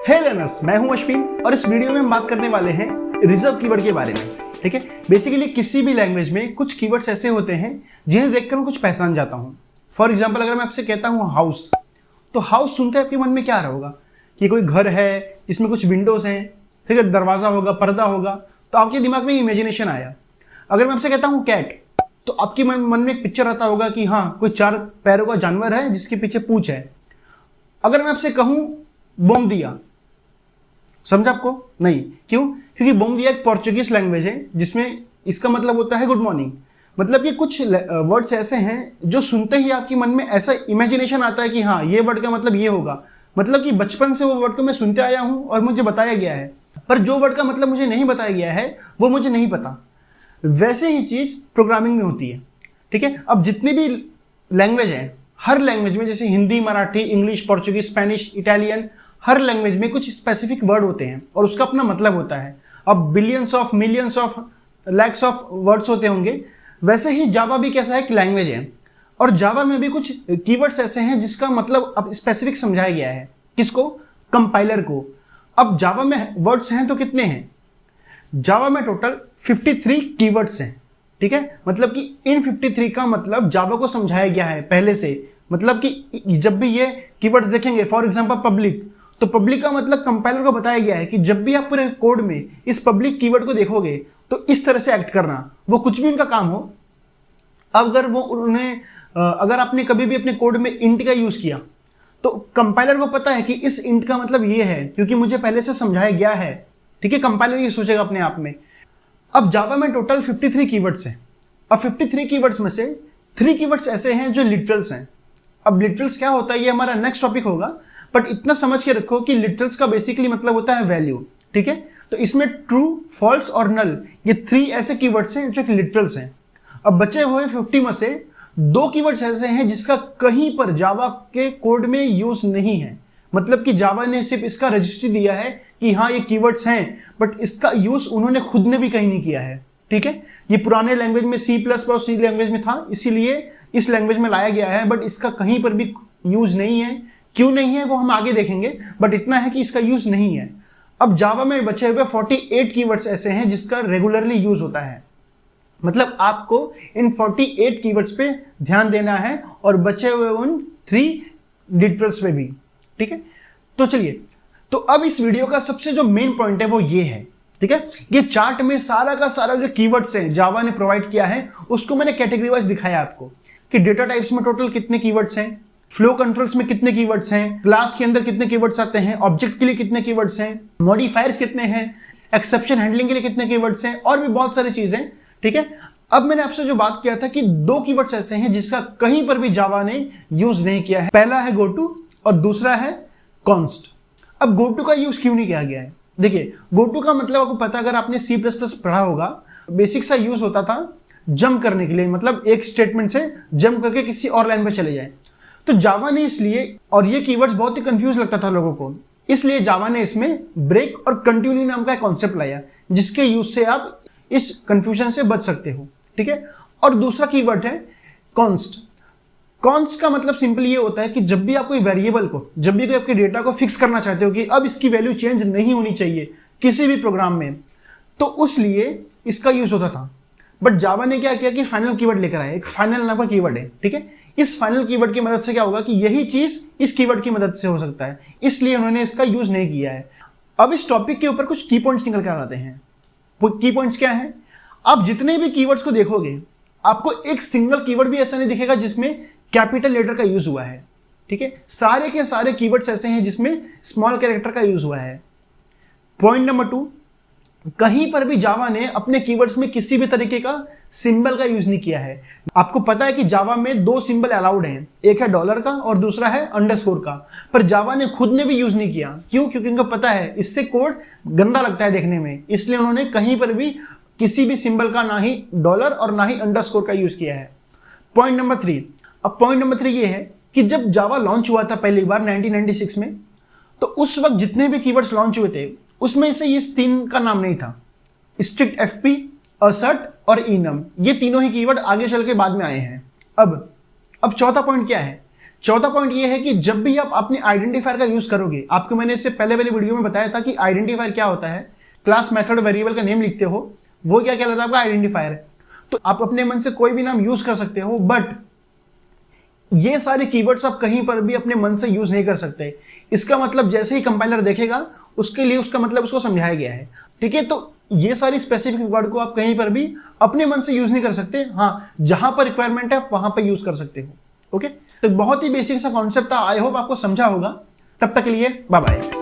हे learners, मैं हूं अश्विन और इस वीडियो में हम बात करने वाले हैं रिजर्व कीवर्ड के बारे में। ठीक है, बेसिकली किसी भी लैंग्वेज में कुछ कीवर्ड्स ऐसे होते हैं जिन्हें देखकर मैं कुछ पहचान जाता हूं। फॉर एग्जांपल, अगर मैं आपसे कहता हूं हाउस, तो हाउस सुनते आपके मन में क्या आ रहा होगा कि कोई घर है, इसमें कुछ विंडोज हैं, ठीक है, दरवाजा होगा, पर्दा होगा, तो आपके दिमाग में इमेजिनेशन आया। अगर मैं आपसे कहता हूं कैट, तो आपके मन में एक पिक्चर आता होगा कि हाँ, कोई 4 पैरों का जानवर है जिसके पीछे पूंछ है। अगर मैं आपसे कहूं बोम दिया, समझा आपको? नहीं। क्यों? क्योंकि बोम दिया एक पोर्चुगीज लैंग्वेज है जिसमें इसका मतलब होता है गुड मॉर्निंग। मतलब ये कुछ वर्ड्स ऐसे हैं जो सुनते ही आपके मन में ऐसा इमेजिनेशन आता है कि हाँ, ये वर्ड का मतलब ये होगा। मतलब कि बचपन से वो वर्ड को मैं सुनते आया हूं और मुझे बताया गया है, पर जो वर्ड का मतलब मुझे नहीं बताया गया है वो मुझे नहीं पता। वैसे ही चीज प्रोग्रामिंग में होती है। ठीक है, अब जितनी भी लैंग्वेज है, हर लैंग्वेज में, जैसे Hindi, Marathi, English, Portuguese, Spanish, Italian, हर लैंग्वेज में कुछ स्पेसिफिक वर्ड होते हैं और उसका अपना मतलब होता है। अब billions of, millions of, lakhs of words होते होंगे। वैसे ही जावा भी कैसा है कि लैंग्वेज है, और जावा में भी कुछ कीवर्ड्स ऐसे हैं जिसका मतलब अब स्पेसिफिक समझाया गया है। किसको? कंपाइलर को। अब जावा में वर्ड्स हैं तो कितने हैं? जावा में टोटल 53 कीवर्ड्स हैं। ठीक है, मतलब कि इन 53 का मतलब जावा को समझाया गया है पहले से। मतलब कि जब भी ये कीवर्ड्स देखेंगे, फॉर एग्जांपल पब्लिक, तो पब्लिक का मतलब कंपाइलर को बताया गया है कि जब भी आप पूरे कोड में इस पब्लिक कीवर्ड को देखोगे तो इस तरह से एक्ट करना। वो कुछ भी उनका काम हो। अगर वो उन्हें अगर आपने कभी भी अपने कोड में इंट का यूज किया तो कंपाइलर को पता है कि इस इंट का मतलब ये है, क्योंकि मुझे पहले से समझाया गया है। ठीक है, कंपाइलर ये सोचेगा अपने आप में। अब जावा में टोटल 53 कीवर्ड्स हैं। अब 53 कीवर्ड्स में से 3 कीवर्ड्स ऐसे हैं जो लिटरल्स हैं। अब लिटरल्स क्या होता है ये हमारा नेक्स्ट टॉपिक होगा, बट इतना समझ के रखो कि लिटरल्स का बेसिकली मतलब होता है वैल्यू। ठीक है, तो इसमें ट्रू, फॉल्स और नल, ये 3 ऐसे कीवर्ड्स हैं जो कि लिटरल्स हैं। अब बचे हुए 50 में से 2 कीवर्ड्स ऐसे हैं जिसका कहीं पर जावा के कोड में यूज नहीं है। मतलब कि जावा ने सिर्फ इसका रजिस्ट्री दिया है कि हाँ ये कीवर्ड्स हैं, बट इसका यूज उन्होंने खुद ने भी कहीं नहीं किया है। ठीक है, ये पुराने लैंग्वेज में C++ लैंग्वेज में था, इसीलिए इस लैंग्वेज में लाया गया है, बट इसका कहीं पर भी यूज नहीं है। क्यों नहीं है वो हम आगे देखेंगे, बट इतना है कि इसका यूज नहीं है। अब जावा में बचे हुए 48 कीवर्ड्स ऐसे हैं जिसका रेगुलरली यूज होता है। मतलब आपको इन 48 कीवर्ड्स पे ध्यान देना है और बचे हुए उन 3 लिटरल्स पे भी। ठीक है, तो चलिए, तो अब इस वीडियो का सबसे जो मेन पॉइंट है वो ये है। ठीक है, ये चार्ट में सारा का सारा जो कीवर्ड्स हैं जावा ने प्रोवाइड किया है उसको मैंने कैटेगरी वाइज दिखाया आपको कि डेटा टाइप्स में टोटल कितने कीवर्ड्स हैं, फ्लो कंट्रोल्स में कितने कीवर्ड्स हैं, क्लास के अंदर कितने कीवर्ड्स आते हैं, ऑब्जेक्ट के लिए कितने कीवर्ड्स हैं, मॉडिफायर्स कितने हैं, एक्सेप्शन हैंडलिंग के लिए कितने कीवर्ड्स हैं, और भी बहुत सारी चीजें। ठीक है, अब मैंने आपसे जो बात किया था कि 2 कीवर्ड्स ऐसे हैं जिसका कहीं पर भी जावा ने यूज नहीं किया है। पहला है गोटू और दूसरा है कॉन्स्ट। अब गोटू का यूज क्यों नहीं किया गया है? देखिए, गोटू का मतलब आपको पता, अगर आपने C++ पढ़ा होगा, बेसिक सा यूज होता था जंप करने के लिए। मतलब एक स्टेटमेंट से जंप करके किसी और लाइन पे चले जाए। तो जावा ने इसलिए, और ये कीवर्ड्स बहुत ही कंफ्यूज लगता था लोगों को, इसलिए जावा ने इसमें ब्रेक और कंटिन्यू नाम का एक कॉन्सेप्ट लाया जिसके यूज से आप इस कंफ्यूजन से बच सकते हो। ठीक है, और दूसरा कीवर्ड है कॉन्स्ट। कॉन्स्ट का मतलब सिंपल ये होता है कि जब भी आप कोई वेरिएबल को, जब भी कोई आपके डेटा को फिक्स करना चाहते हो कि अब इसकी वैल्यू चेंज नहीं होनी चाहिए किसी भी प्रोग्राम में, तो उस लिए इसका यूज होता था। बट जावा ने क्या किया कि फाइनल कीवर्ड लेकर आया। एक फाइनल नाम का कीवर्ड है। ठीक है, इस फाइनल कीवर्ड की मदद से क्या होगा कि यही चीज इस कीवर्ड की मदद से हो सकता है, इसलिए उन्होंने इसका यूज नहीं किया है। अब इस टॉपिक के ऊपर कुछ की पॉइंट्स निकल कर आते हैं। वो की पॉइंट्स क्या है? आप जितने भी कीवर्ड्स को देखोगे आपको एक सिंगल कीवर्ड भी ऐसा नहीं दिखेगा जिसमें कैपिटल लेटर का यूज हुआ है। ठीक है, सारे के सारे कीवर्ड्स ऐसे हैं जिसमें स्मॉल कैरेक्टर का यूज हुआ है। पॉइंट नंबर 2, कहीं पर भी जावा ने अपने कीवर्ड्स में किसी भी तरीके का सिंबल का यूज नहीं किया है। आपको पता है कि जावा में 2 सिंबल अलाउड हैं, एक है डॉलर का और दूसरा है अंडरस्कोर का, पर जावा ने खुद ने भी यूज नहीं किया। क्यों? क्योंकि उनको पता है इससे कोड गंदा लगता है देखने में, इसलिए उन्होंने कहीं पर भी किसी भी सिंबल का ना ही डॉलर और ना ही अंडरस्कोर का यूज किया है। पॉइंट नंबर 3, अब पॉइंट नंबर 3 ये है कि जब जावा लॉन्च हुआ था पहली बार 1996 में, तो उस वक्त जितने भी कीवर्ड्स लॉन्च हुए थे उसमें से ये 3 का नाम नहीं था। स्ट्रिक्ट एफपी, असर्ट और इनम, ये तीनों ही कीवर्ड आगे चल के बाद में आए हैं। अब चौथा पॉइंट क्या है चौथा पॉइंट ये है कि जब भी आप अपने आइडेंटिफायर का यूज करोगे, आपको मैंने इससे पहले वाली वीडियो में बताया था कि आइडेंटिफायर क्या होता है। क्लास, मेथड, वेरिएबल का नेम लिखते हो, वो क्या कहलाता है? आपका आइडेंटिफायर है। तो आप अपने मन से कोई भी नाम यूज कर सकते हो, बट ये सारे कीवर्ड्स आप कहीं पर भी अपने मन से यूज नहीं कर सकते। इसका मतलब जैसे ही कंपाइलर देखेगा, उसके लिए उसका मतलब उसको समझाया गया है, ठीक है। तो ये सारी स्पेसिफिक वर्ड को आप कहीं पर भी अपने मन से यूज नहीं कर सकते। हाँ, जहां पर रिक्वायरमेंट है वहां पर यूज कर सकते हो। ओके, तो बहुत ही बेसिक सा कॉन्सेप्ट था। आई होप आपको समझा होगा। तब तक के लिए बाय बाय।